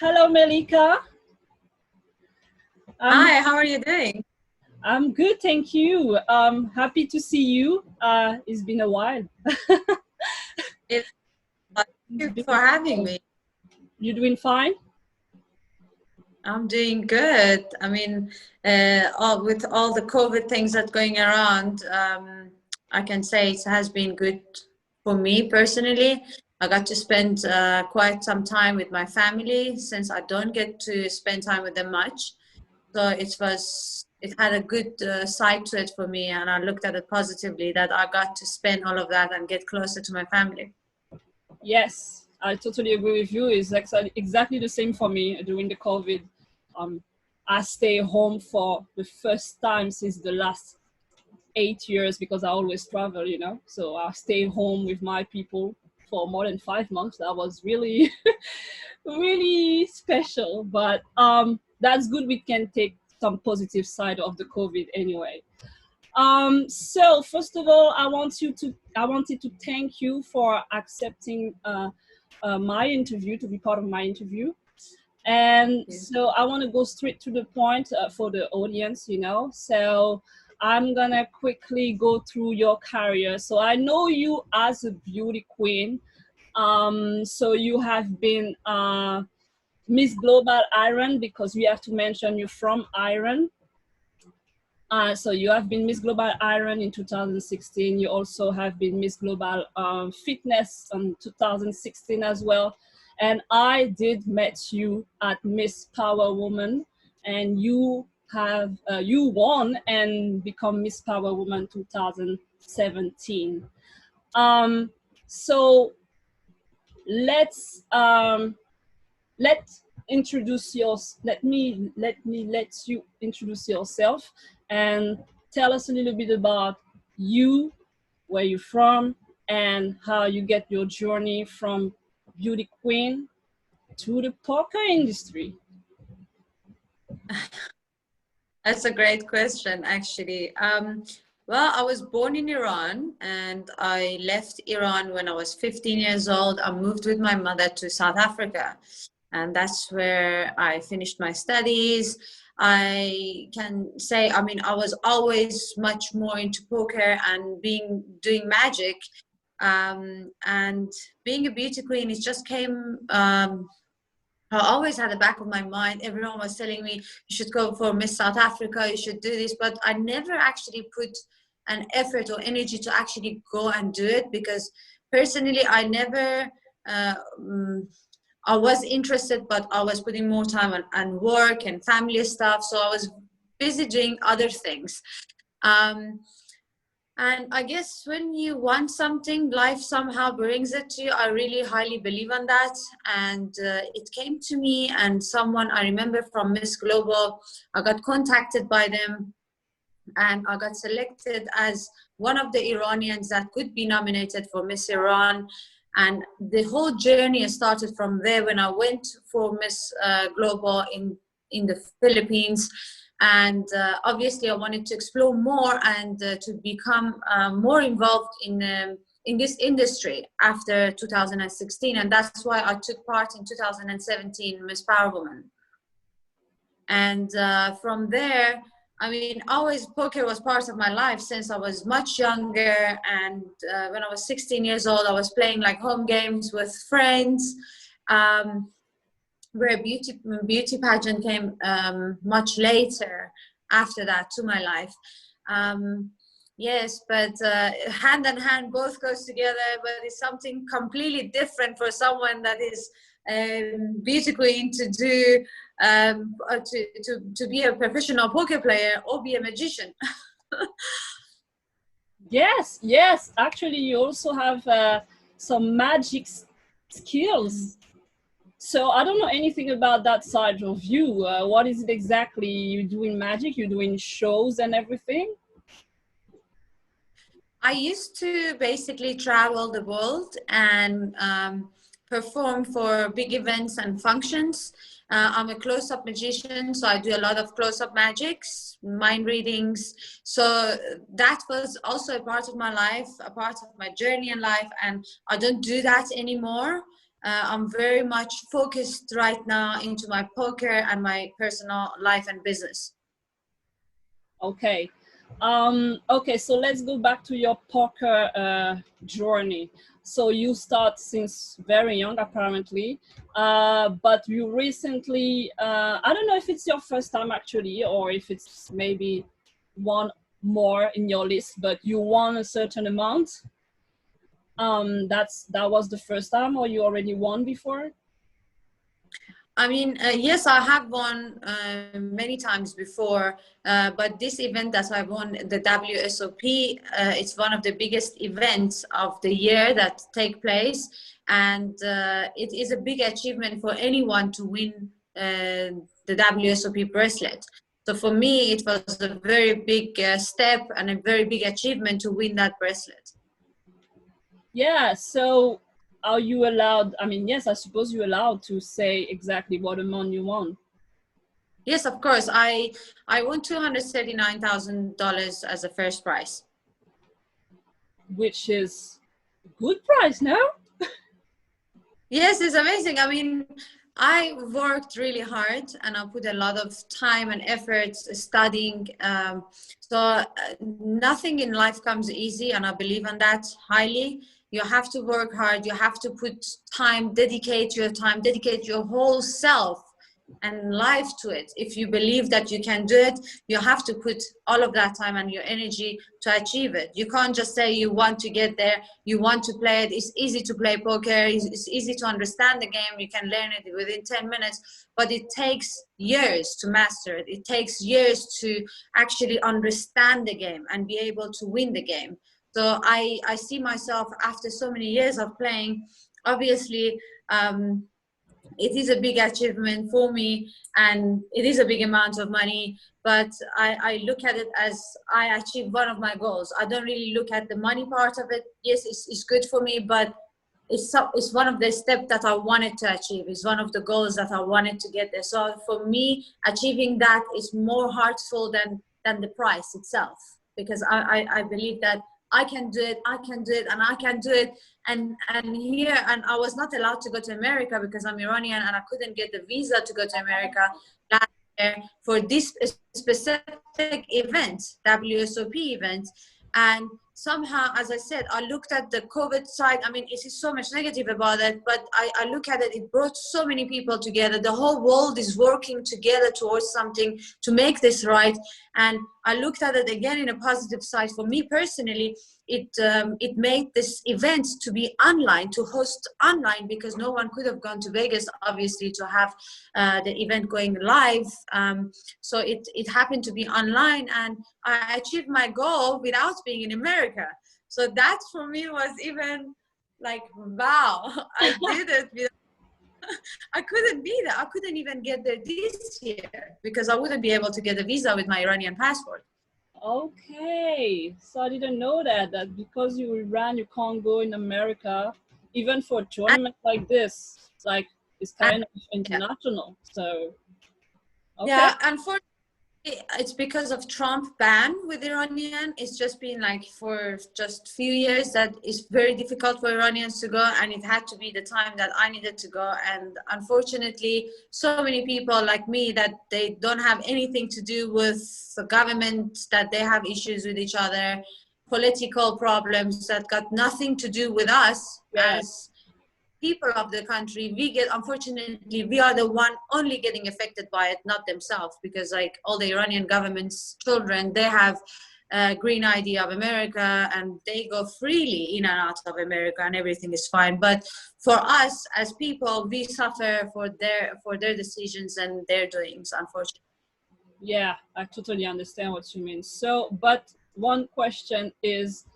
Hello, Melika. Um, Hi, how are you doing? I'm good, thank you. Happy to see you. It's been a while. It, thank It's you been for a having while. me. You doing fine? I'm doing good. I mean, with all the COVID things that going around, I can say it has been good for me personally. I got to spend quite some time with my family since I don't get to spend time with them much. So it had a good side to it for me, and I looked at it positively that I got to spend all of that and get closer to my family. Yes, I totally agree with you. It's exactly the same for me during the COVID. Um, I stay home for the first time since the last 8 years because I always travel, So I stay home with my people for more than 5 months. That was really, really special. But that's good. We can take some positive side of the COVID anyway. So first of all, I wanted to thank you for accepting my interview to be part of my interview. And Yeah. so I want to go straight to the point for the audience, So I'm gonna quickly go through your career. So I know you as a beauty queen. So you have been Miss Global Iron because we have to mention you're from Iron. So you have been Miss Global Iron in 2016. You also have been Miss Global Fitness in 2016 as well. And I did met you at Miss Power Woman, and you won and become Miss Power Woman 2017. Um, so let's let introduce yours let you introduce yourself and tell us a little bit about you, where you're from, and how you get your journey from beauty queen to the poker industry. That's a great question, actually. Well, I was born in Iran and I left Iran when I was 15 years old. I moved with my mother to South Africa, and that's where I finished my studies. I can say, I mean, I was always much more into poker and doing magic. And being a beauty queen, it just came. I always had the back of my mind. Everyone was telling me you should go for Miss South Africa, you should do this, but I never actually put an effort or energy to actually go and do it because personally, I never. Uh, mm, I was interested, but I was putting more time on work and family stuff, so I was busy doing other things. Um, and I guess when you want something, life somehow brings it to you. I really highly believe on that. And it came to me, and someone I remember from Miss Global, I got contacted by them, and I got selected as one of the Iranians that could be nominated for Miss Iran. And the whole journey started from there when I went for Miss Global in the Philippines. And obviously, I wanted to explore more and to become more involved in this industry after 2016. And that's why I took part in 2017 Miss Power Woman. And from there, I mean, always poker was part of my life since I was much younger. And when I was 16 years old, I was playing like home games with friends. Where beauty pageant came much later after that to my life. Yes, but hand in hand, both goes together. But it's something completely different for someone that is beauty queen to do to be a professional poker player or be a magician. Yes, actually you also have some magic skills. So I don't know anything about that side of you. What is it exactly you doing magic? You doing shows and everything? I used to basically travel the world and perform for big events and functions. I'm a close-up magician, so I do a lot of close-up magics, mind readings. So that was also a part of my life, a part of my journey in life, and I don't do that anymore. I'm very much focused right now into my poker and my personal life and business. Okay. Okay, so let's go back to your poker journey. So you start since very young, apparently, but you recently, I don't know if it's your first time actually, or if it's maybe one more in your list, but you won a certain amount. That was the first time, or you already won before? I mean, yes, I have won many times before, but this event that I won, the WSOP, it's one of the biggest events of the year that take place, and it is a big achievement for anyone to win the WSOP bracelet. So for me, it was a very big step and a very big achievement to win that bracelet. Yeah, so are you allowed, I mean, yes, I suppose you're allowed to say exactly what amount you won. Yes, of course. I won $239,000 as a first prize. Which is a good price, no? Yes, it's amazing. I mean, I worked really hard and I put a lot of time and effort studying. Nothing in life comes easy, and I believe in that highly. You have to work hard. You have to put time, dedicate your whole self and life to it. If you believe that you can do it, you have to put all of that time and your energy to achieve it. You can't just say you want to get there, you want to play it. It's easy to play poker, it's easy to understand the game, you can learn it within 10 minutes, but it takes years to master it. It takes years to actually understand the game and be able to win the game. So I see myself after so many years of playing, obviously, it is a big achievement for me and it is a big amount of money, but I look at it as I achieved one of my goals. I don't really look at the money part of it. Yes, it's good for me, but it's one of the steps that I wanted to achieve. It's one of the goals that I wanted to get there. So for me, achieving that is more heartful than the price itself, because I believe that I can do it, I can do it, and I can do it. And I was not allowed to go to America because I'm Iranian and I couldn't get the visa to go to America last year for this specific event, WSOP event. And somehow, as I said, I looked at the COVID side. I mean, it is so much negative about it, but I look at it, it brought so many people together. The whole world is working together towards something to make this right. And I looked at it again in a positive side. For me personally, it made this event to be online, to host online, because no one could have gone to Vegas, obviously, to have the event going live. So it happened to be online, and I achieved my goal without being in America. So that for me was even like, wow, I did it. I couldn't be there. I couldn't even get there this year because I wouldn't be able to get a visa with my Iranian passport. Okay, so I didn't know that because you Iran, you can't go in America, even for a tournament like this. Like, it's kind of Yeah, international. So, okay. yeah, unfortunately, it's because of Trump ban with Iranian. It's just been like for just few years that it's very difficult for Iranians to go, and it had to be the time that I needed to go. And unfortunately, so many people like me that they don't have anything to do with the government, that they have issues with each other, political problems that got nothing to do with us Yeah. as people of the country. Unfortunately, we are the one only getting affected by it, not themselves, because like all the Iranian government's children, they have a green ID of America and they go freely in and out of America and everything is fine. But for us as people, we suffer for their decisions and their doings, unfortunately. Yeah, I totally understand what you mean. So, but one question is,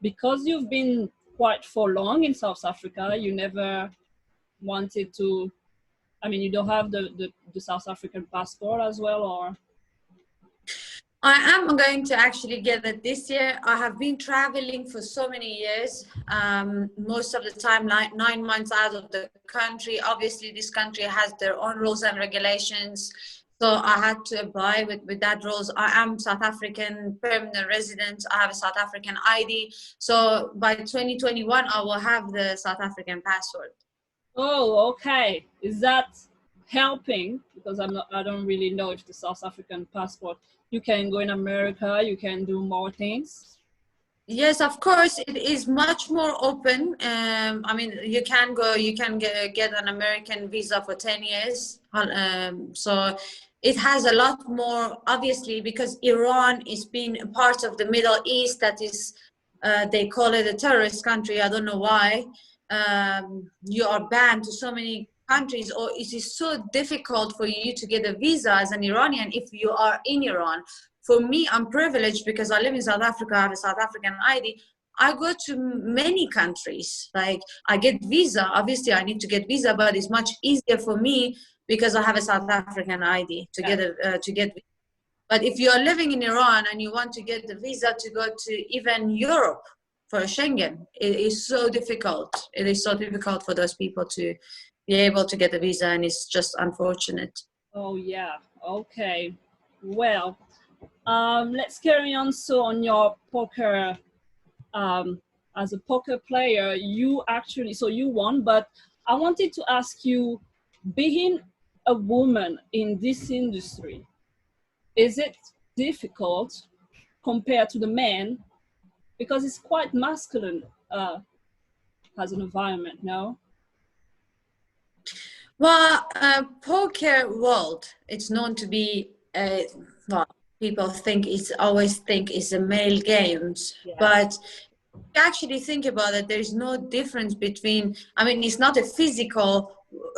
because you've been quite for long in South Africa, you never wanted to, I mean, you don't have the South African passport as well, or? I am going to actually get it this year. I have been traveling for so many years, most of the time 9 months out of the country. Obviously, this country has their own rules and regulations. So I had to abide with that rules. I am South African permanent resident. I have a South African ID. So by 2021, I will have the South African passport. Oh, okay. Is that helping? Because I don't really know if the South African passport, you can go in America, you can do more things. Yes, of course, it is much more open. I mean, you can go, you can get an American visa for 10 years. So it has a lot more, obviously, because Iran is being a part of the Middle East, that is, they call it a terrorist country. I don't know why. You are banned to so many countries, or it is so difficult for you to get a visa as an Iranian if you are in Iran. For me, I'm privileged because I live in South Africa, I have a South African ID. I go to many countries. Like, I get visa. Obviously, I need to get visa, but it's much easier for me because I have a South African ID to Yeah. get to get. But if you are living in Iran and you want to get the visa to go to even Europe for Schengen, it is so difficult. It is so difficult for those people to be able to get a visa, and it's just unfortunate. Oh, yeah. Okay. Well, let's carry on. So on your poker, um, as a poker player, you actually, so you won, but I wanted to ask you, being a woman in this industry, is it difficult compared to the men? Because it's quite masculine as an environment, no? Well, poker world, it's known to be, well, people think it's always think it's a male games, Yeah. but actually think about it, there's no difference between, I mean, it's not a physical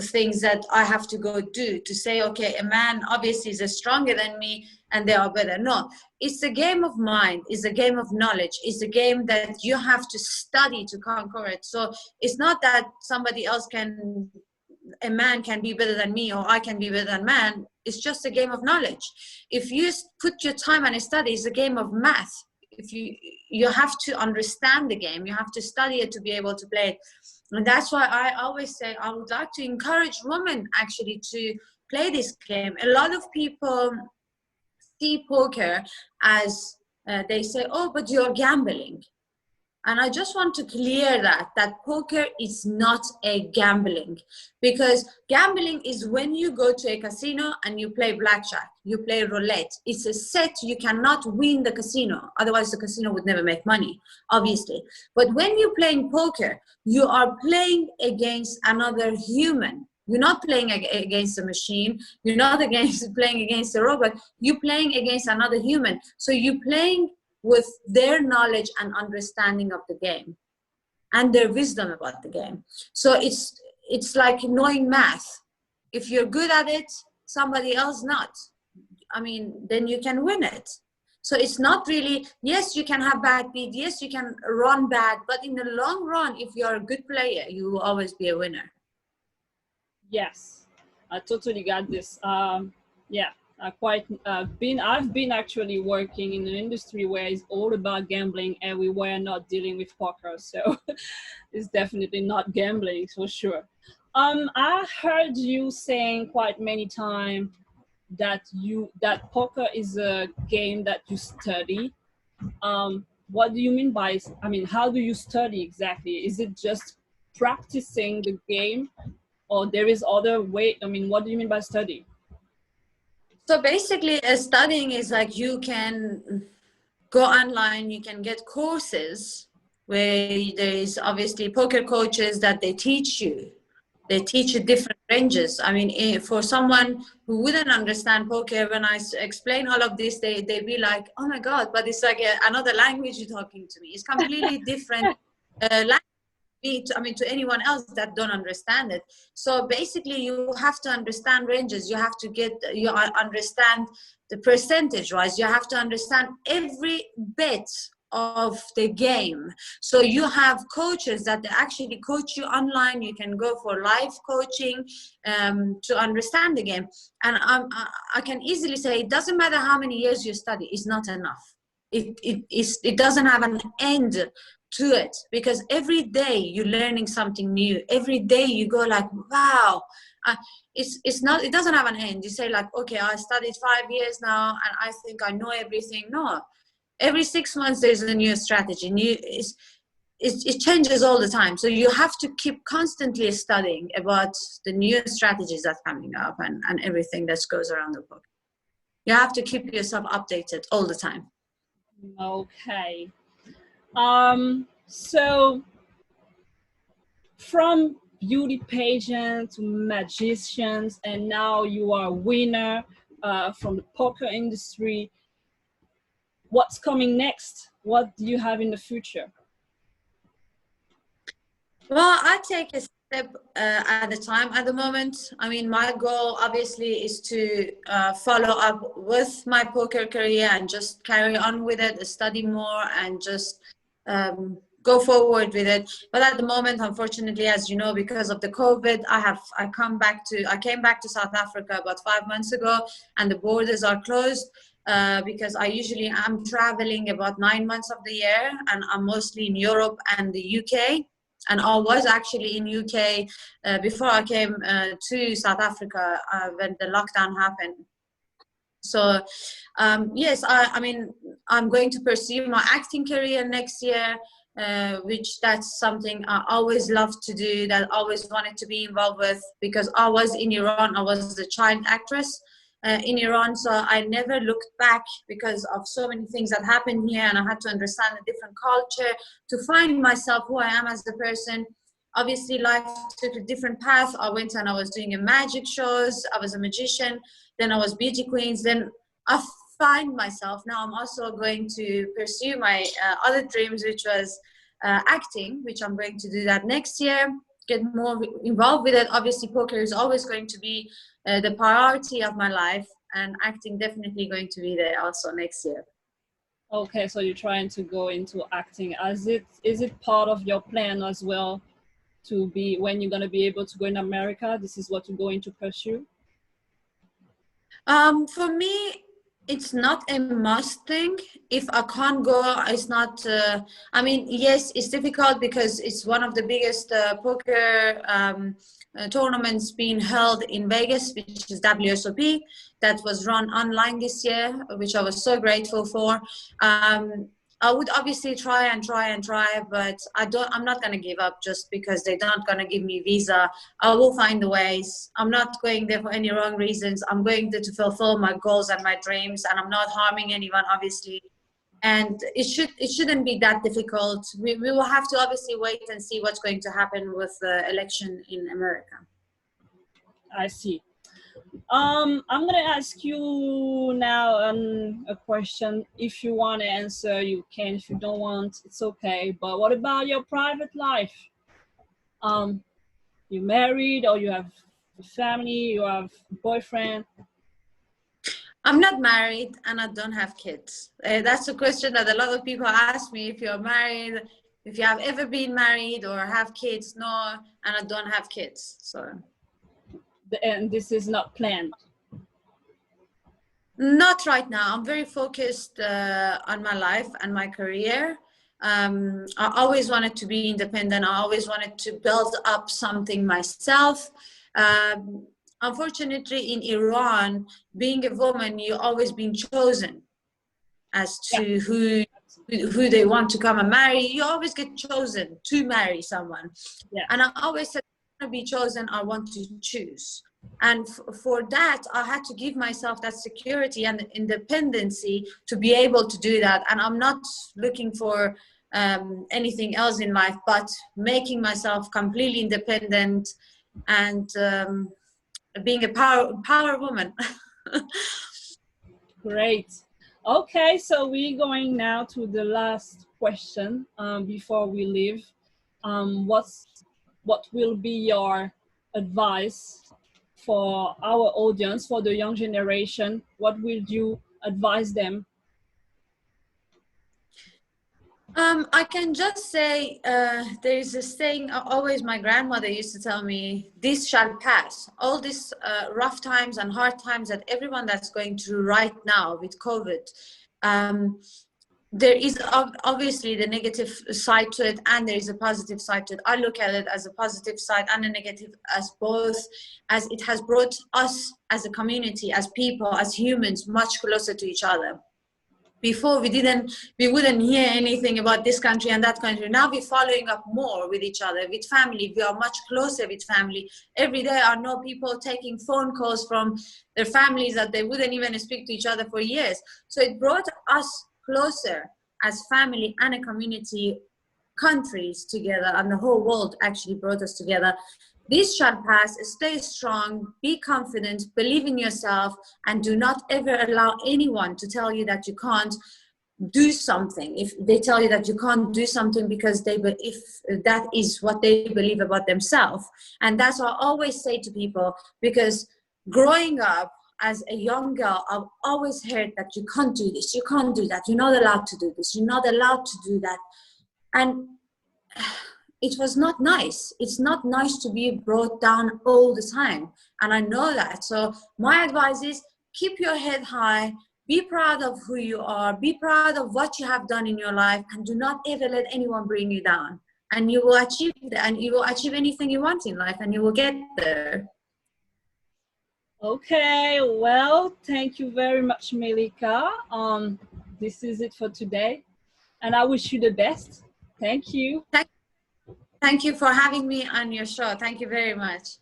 things that I have to go do to say, okay, a man obviously is stronger than me and they are better. No, it's a game of mind, it's a game of knowledge, it's a game that you have to study to conquer it. So it's not that somebody else can, a man can be better than me or I can be better than man. It's just a game of knowledge. If you put your time and study, it's a game of math. If you have to understand the game, you have to study it to be able to play it. And that's why I always say I would like to encourage women actually to play this game. A lot of people see poker as they say, oh, but you're gambling. And I just want to clear that poker is not a gambling, because gambling is when you go to a casino and you play blackjack, you play roulette. It's a set, you cannot win the casino. Otherwise the casino would never make money, obviously. But when you're playing poker, you are playing against another human. You're not playing against a machine. You're not playing against a robot. You're playing against another human. So you're playing with their knowledge and understanding of the game and their wisdom about the game. So it's like knowing math. If you're good at it, somebody else not. I mean, then you can win it. So it's not really, yes, you can have bad beat, yes, you can run bad, but in the long run, if you're a good player, you will always be a winner. Yes, I totally got this. Yeah, I've been actually working in an industry where it's all about gambling, and we were not dealing with poker, so it's definitely not gambling for sure. I heard you saying quite many times that poker is a game that you study. What do you mean by? I mean, how do you study exactly? Is it just practicing the game, or there is other way? I mean, what do you mean by study? So basically, studying is like you can go online, you can get courses where there is obviously poker coaches that they teach you. They teach you different ranges. I mean, for someone who wouldn't understand poker, when I explain all of this, they be like, oh my God, but it's like another language you're talking to me. It's completely different language. I mean, to anyone else that don't understand it. So basically, you have to understand ranges. You have to understand the percentage wise. You have to understand every bit of the game. So you have coaches that actually coach you online. You can go for live coaching to understand the game. And I can easily say it doesn't matter how many years you study. It's not enough. It doesn't have an end to it, because every day you're learning something new. Every day you go like, wow. It's not, it doesn't have an end. You say like, okay, I studied 5 years now and I think I know everything. No, every 6 months there's a new strategy. it changes all the time. So you have to keep constantly studying about the new strategies that's coming up and everything that goes around the book. You have to keep yourself updated all the time. Okay. So from beauty pageant to magicians, and now you are a winner from the poker industry. What's coming next? What do you have in the future? Well, I take a step at a time at the moment. I mean, my goal obviously is to follow up with my poker career and just carry on with it, study more, and just go forward with it. But at the moment, unfortunately, as you know, because of the COVID, I came back to South Africa about 5 months ago, and the borders are closed. Because I usually am traveling about 9 months of the year, and I'm mostly in Europe and the UK. And I was actually in UK before I came to South Africa when the lockdown happened. So yes, I mean, I'm going to pursue my acting career next year, which that's something I always loved to do, that I always wanted to be involved with, because I was in Iran. I was the child actress in Iran, so I never looked back because of so many things that happened here, and I had to understand a different culture to find myself, who I am as a person. Obviously, life took a different path. I went and I was doing a magic shows. I was a magician. Then I was beauty queens. Then I find myself now. I'm also going to pursue my other dreams, which was acting, which I'm going to do that next year. Get more involved with it. Obviously, poker is always going to be the priority of my life, and acting definitely going to be there also next year. Okay, so you're trying to go into acting. Is it part of your plan as well to be, when you're going to be able to go in America, this is what you're going to pursue? For me, it's not a must thing. If I can't go, it's not. I mean, yes, it's difficult because it's one of the biggest poker tournaments being held in Vegas, which is WSOP, that was run online this year, which I was so grateful for. I would obviously try, but I'm not gonna give up just because they're not gonna give me visa. I will find the ways. I'm not going there for any wrong reasons. I'm going there to fulfill my goals and my dreams, and I'm not harming anyone, obviously. And it shouldn't be that difficult. We will have to obviously wait and see what's going to happen with the election in America. I see. I'm gonna ask you now a question. If you want to answer, you can. If you don't want, it's okay. But what about your private life? You married, or you have a family? You have a boyfriend? I'm not married and I don't have kids. That's a question that a lot of people ask me, if you're married, if you have ever been married or have kids. No, and I don't have kids. So. And this is not planned? Not right now. I'm very focused on my life and my career. I always wanted to be independent. I always wanted to build up something myself. Unfortunately, in Iran, being a woman, you're always being chosen as to who they want to come and marry. You always get chosen to marry someone. Yeah. And I always said, I want to be chosen, I want to choose. And for that, I had to give myself that security and independency to be able to do that. And I'm not looking for anything else in life, but making myself completely independent and being a power woman. Great. Okay, so we're going now to the last question before we leave. What will be your advice for our audience, for the young generation? What will you advise them? I can just say there is a saying, always my grandmother used to tell me, this shall pass. All these rough times and hard times that everyone that's going through right now with COVID, there is obviously the negative side to it and there is a positive side to it. I look at it as a positive side and a negative as both, as it has brought us as a community, as people, as humans, much closer to each other. Before we wouldn't hear anything about this country and that country. Now we're following up more with each other, with family. We are much closer with family. Every day I know people taking phone calls from their families that they wouldn't even speak to each other for years. So it brought us closer as family and a community, countries together, and the whole world actually brought us together. This shall pass. Stay strong, be confident, believe in yourself, and do not ever allow anyone to tell you that you can't do something. If they tell you that you can't do something because if that is what they believe about themselves. And that's what I always say to people, because growing up as a young girl, I've always heard that you can't do this, you can't do that, you're not allowed to do this, you're not allowed to do that. And it was not nice. It's not nice to be brought down all the time. And I know that. So my advice is keep your head high, be proud of who you are, be proud of what you have done in your life, and do not ever let anyone bring you down. And you will achieve that, and you will achieve anything you want in life, and you will get there. Okay, well, thank you very much, Melika. This is it for today, and I wish you the best. Thank you. Thank you for having me on your show. Thank you very much.